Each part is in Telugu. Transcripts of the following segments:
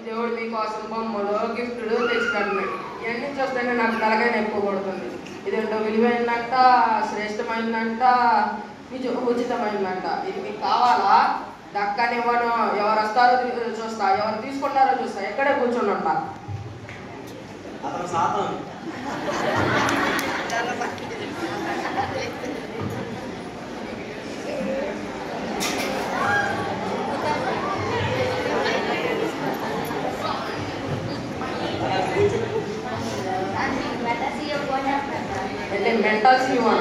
దేవుడు మీకోసం బొమ్మలు గిఫ్ట్లు తెచ్చిపెట్టినాడు. ఇవన్నీ చూస్తేనే నాకు తలకాయ నొప్పి కొడుతుంది. ఇదేంటో విలువైందంట, శ్రేష్టమైందంట, ఉచితమైందంట. ఇది మీకు కావాలా? దక్కనివ్వను. ఎవరు వస్తారో చూస్తా, ఎవరు తీసుకుంటారో చూస్తా. ఎక్కడే కూర్చొని ఉంటా. మెంటల్ సీమా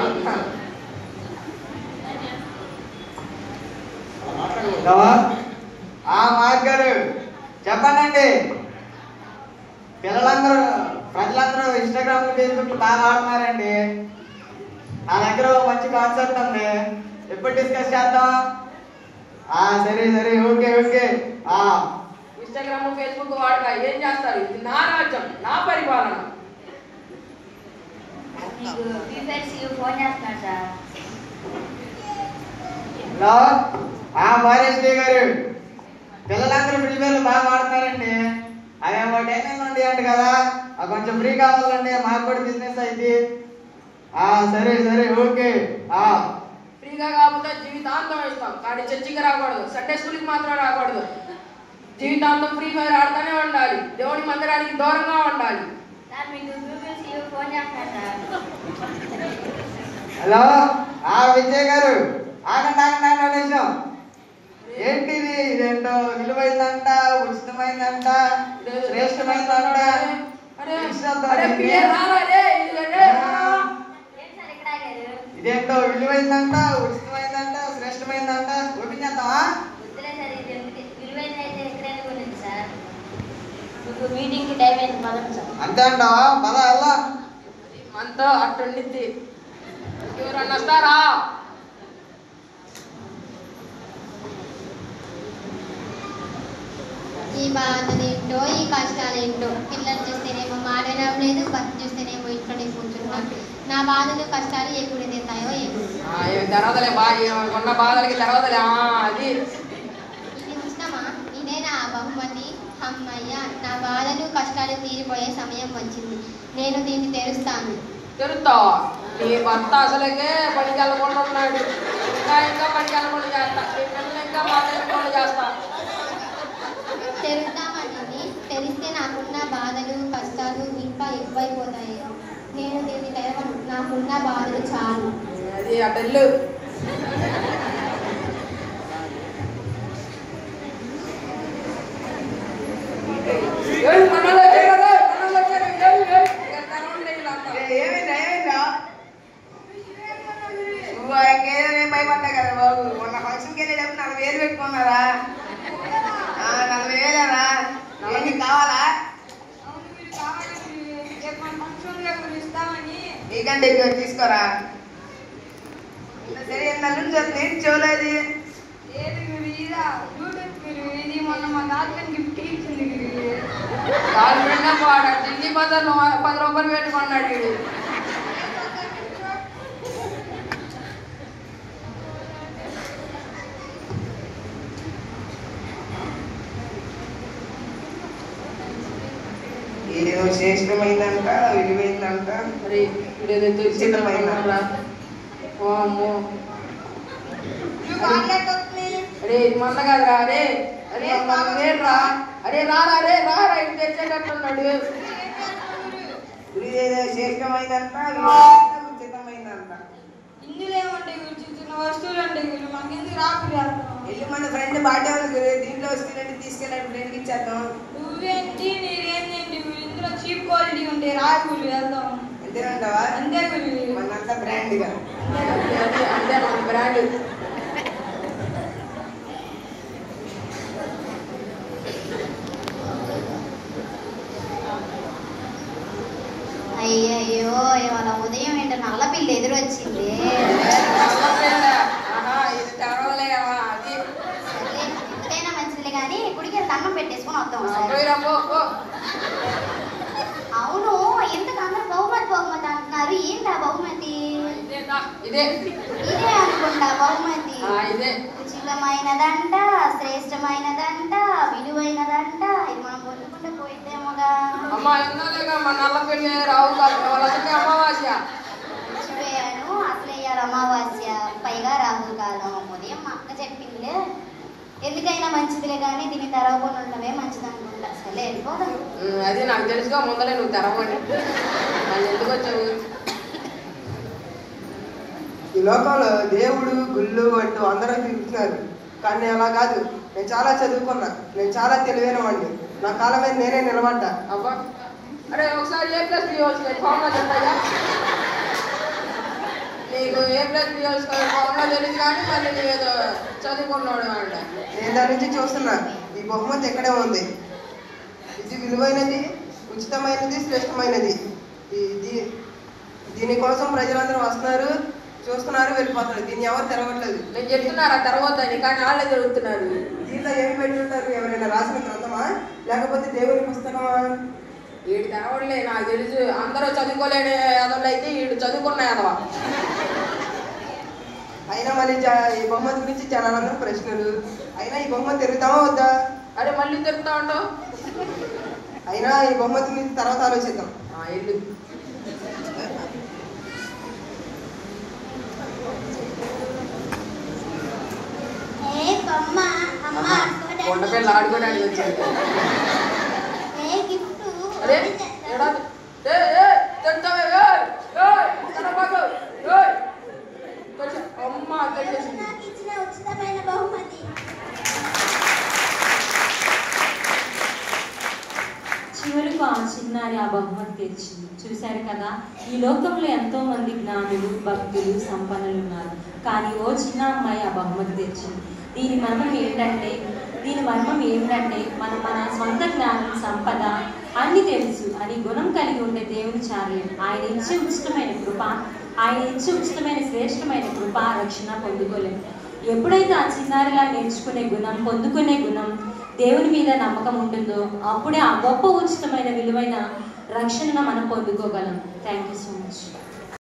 మార్గారు చెప్పండి. ప్రజలందరూ ఇన్స్టాగ్రామ్ ఫేస్బుక్ బాగా ఆడుతున్నారండి. నా దగ్గర మంచి కాన్సెప్ట్ ఉంది. ఎప్పుడు డిస్కస్ చేద్దాం? సరే ఓకే. ఇన్స్టాగ్రామ్ ఫేస్బుక్ వాడక ఏం చేస్తారు? ఇది నా రాజ్యం, నా పరిపాలన. మారేష్ గారు పిల్లలందరూ ఫ్రీ ఫైర్ బాగా ఆడుతున్నారండి. అవేమో టైమింగ్ ఉంది అంట కదా, కొంచెం ఫ్రీ కావాలండి. మాకు కూడా బిజినెస్ అయింది. సరే ఓకే. ఫ్రీగా కాకపోతే జీవితాంతం ఇస్తాం, కానీ చర్చికి రాకూడదు, సండే స్కూల్కి మాత్రం రాకూడదు. జీవితాంతం ఫ్రీ ఫైర్ ఆడుతూనే ఉండాలి. దేవుడి మందిరానికి దూరంగా ఉండాలి. హలో విజయ్ గారు, ఆగండి. ఏంటిది? ఇదేంటో విలువైందంట, ఉచితమైందంట, శ్రేష్టమైందంట. ఇదేంటో విలువైందంట, ఉచితమైందంట, శ్రేష్టమైందంట. ఓపెన్ చేద్దామా? మీటింగ్కి టైం అయింది, పదం సార్. అంతే అంటావా? పద అలా మనతో అట్టుండిద్ది. ఎవరన్నా వస్తారా? ఈ బాధలేంటో, ఈ కష్టాలేంటో. పిల్లలు చూస్తేనేమో మాట్లాడడం లేదు, భర్త చూస్తేనేమో ఇంట్లోనే కూర్చుంటాం. నా బాధలు కష్టాలు ఎప్పుడు తీస్తాయో ఏమో. తెరవదలే ఉన్న బాధలకి తెరవదలే. అది ఇది ఇష్టమా? ఇదే నా బహుమతి. అమ్మయ్య, నా బాధలు కష్టాలు తీరిపోయే సమయం వచ్చింది. నేను దీన్ని తెరుస్తాను. తెరుస్తావా? నీ భర్త అసలుకే పనికి వెళ్ళకుండా ఉన్నాడు. ఇంకా పనికి వెళ్ళకుండా చేస్తా. నీ పిల్లలు ఇంకా మాట్లాడకుండా చేస్తా. తెరుద్దామని తెరిస్తే నాకున్న బాధలు కష్టాలు ఇంకా ఎక్కువైపోతాయి. నేను దీన్ని తెరవను. నాకున్న బాధలు చాలు. అది అటెల్లు. భయపడ్డా కదా బాబు. మొన్న ఫంక్షన్కి వెళ్ళేటప్పుడు 40,000 పెట్టుకున్నారా? 40,000రా? నీకు కావాలా? నీకంటే ఎక్కువ తీసుకోరా. సరే నన్ను చెప్పి చూడలేదు. ఢిల్లీ బజార్లో 10 రూపాయలు పెట్టుకున్నాడు. ఏదో శ్రేష్టమైందంట, విలువైందంట, ఉచితమైందంట. అరే ఇది మంద కాదురా. అరే రా. ఇది తెచ్చేటట్టున్నాడు. ఏదో శ్రేష్టమైందంట, ఉచితమైందంట. ఇందులో ఏమంటే చిన్న వస్తువులు అంటే మనకెందుకు రాకుండా వెళ్ళి మన ఫ్రెండ్ బాగా దీంట్లో వస్తువులంటే తీసుకెళ్ళి ఫ్రెండ్కి ఇచ్చేద్దాం. నువ్వేంటి మీరేంటి ఇందులో చీప్ క్వాలిటీ ఉంటే రాకులు వెళ్దాం. అంతేనంటావా? అంతే మనంతా బ్రాండ్గా. అంతే మన బ్రాండ్. అయ్యయ్యో, ఇవాళ ఉదయం ఏంటో నల్ల పిల్ల ఎదురొచ్చింది. ఎంతైనా మంచిది కానీ గుడికి దండం పెట్టేసుకుని వద్దాం. అవును, ఎందుకు అందరూ బహుమతి అంటున్నారు? ఏంటా బహుమతి? ఇదే ఇదే అనుకుంటా బహుమతి. ఇదే ఉచితమైనదంట, శ్రేష్టమైనదంట, విలువైనదంట. ఇది మనం పొందుకుంటే పోయిద్దేమోగా. అమ్మా ఇందాక మన నల్ల పెళ్ళి రావు కాదు వాళ్ళకి అమావాస్య. మర్చిపోయాను, అసలు ఇవాళ అమావాస్య, పైగా రాహుకాలం. ఉదయం మా అక్క చెప్పిందిలే, ఎందుకైనా మంచిదిలే కానీ దీన్ని తెరవకుండా ఉండడమే మంచిది అనుకుంటా. సరే వెళ్ళిపోదాం. అది నాకు తెలుసుగా ముందరే నువ్వు తెరవని వాళ్ళు ఎందుకు వచ్చావు. ఈ లోకంలో దేవుడు గుళ్ళు అంటూ అందరూ తిరుగుతున్నారు, కానీ నేను అలా కాదు. నేను చాలా చదువుకున్నా, నేను చాలా తెలివైన వాడిని. నా కాలం మీద నేనే నిలబడ్డా. అబ్బా అరే ఒకసారి A+B ఫార్ములా చెప్తాయా? నీకు A+B ఫార్ములా తెలియదు కానీ మళ్ళీ నీ ఏదో చదువుకున్నాడు అంట. నేను దాని నుంచి చూస్తున్నా, ఈ బహుమతి ఎక్కడే ఉంది. ఇది విలువైనది, ఉచితమైనది, శ్రేష్టమైనది. దీనికోసం ప్రజలందరూ వస్తున్నారు, చూస్తున్నారు, వెళ్ళిపోతున్నారు. దీన్ని ఎవరు తెరవట్లేదు. నేను చెప్తున్నారా తెరవద్దని, కానీ వాళ్ళే జరుగుతున్నారు. దీంట్లో ఏమి పెట్టుంటారు? ఎవరైనా రాసిన గ్రంథమా, లేకపోతే దేవుని పుస్తకమా? వీడు తెరవడలే, నాకు తెలుసు. అందరూ చదువుకోలేని ఎదవలు అయితే వీడు చదువుకున్న ఎదవా. అయినా మళ్ళీ ఈ బహుమతి గురించి జనాలందరూ ప్రశ్నలు. అయినా ఈ బహుమతి తిరుగుతామా వద్దా? అరే మళ్ళీ తిరుగుతా ఉంటావు. అయినా ఈ బహుమతి గురించి తర్వాత ఆలోచిద్దాం. ఇల్లు కొండపల్లి ఆడుకోవడానికి వచ్చాడు. అరే అమ్మ ఉచితమైన బహుమతి. చివరకు ఆ చిన్నారి ఆ బహుమతి తెచ్చింది. చూశారు కదా, ఈ లోకంలో ఎంతో మంది జ్ఞానులు, భక్తులు, సంపన్నులు ఉన్నారు, కానీ ఓ చిన్న అమ్మాయి ఆ బహుమతి తెచ్చింది. దీని మర్మం ఏంటంటే మన సొంత జ్ఞానం, సంపద అన్ని తెలుసు అని గుణం కలిగి ఉండే దేవుని చారలేదు. ఆయన ఇచ్చే ఉచితమైన శ్రేష్టమైన కృప, రక్షణ పొందుకోలేదు. ఎప్పుడైతే ఆ చిన్నారిలా నేర్చుకునే గుణం, పొందుకునే గుణం, దేవుని మీద నమ్మకం ఉంటుందో అప్పుడే ఆ గొప్ప ఉచితమైన విలువైన రక్షణను మనం పొందుకోగలం. Thank you so much.